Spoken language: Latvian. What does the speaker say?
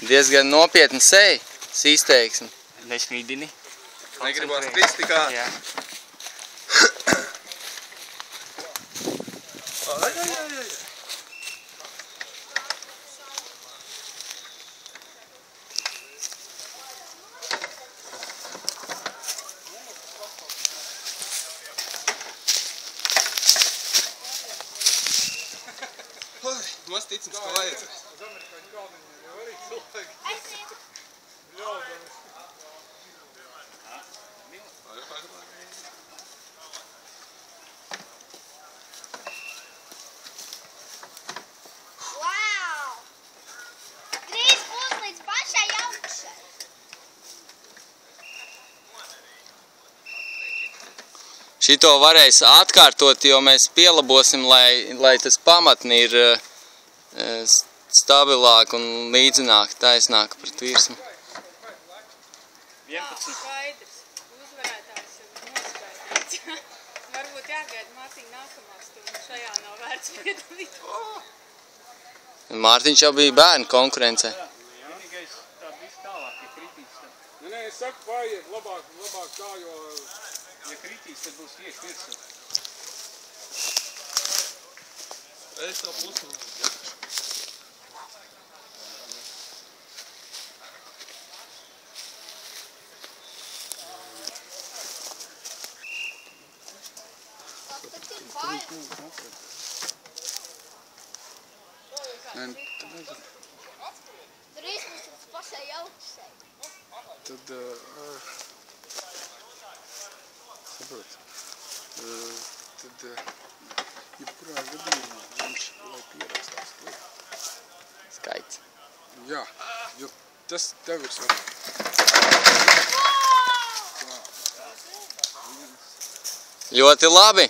Diezgan nopietni sejas izteiksmi. Nesmīdini. Negribas krist tikā. Jā. Ai. Maz ticams, ka vajadzēs. Wow! Drīz būs līdz pašai augšai. Šito varēs atkārtot, jo mēs pielabosim, lai tas pamatni ir stabilāk un līdzināk, taisnāk pret virsmu. 11. Skaidrs. Uzvarētājs jau noskaidrots. Varbūt jāgaida Mārtiņa nākamā stunda. Šajā nav vērts piedalīt. Mārtiņš jau bija bērnu konkurencē. Vienīgais tā viss tālāk, ja kritīs tad. Nē, es saku, paiet labāk tā, jo... Ja kritīs, tad būs tieši virsū. Es tā pusi. Drīz būs līdz pašai augšai. Tad, saprot, tad, jebkurā gadījumā viņš, lai pierakstās to. Skaits. Jā, jo tas tev ir svarīgi. Ļoti labi!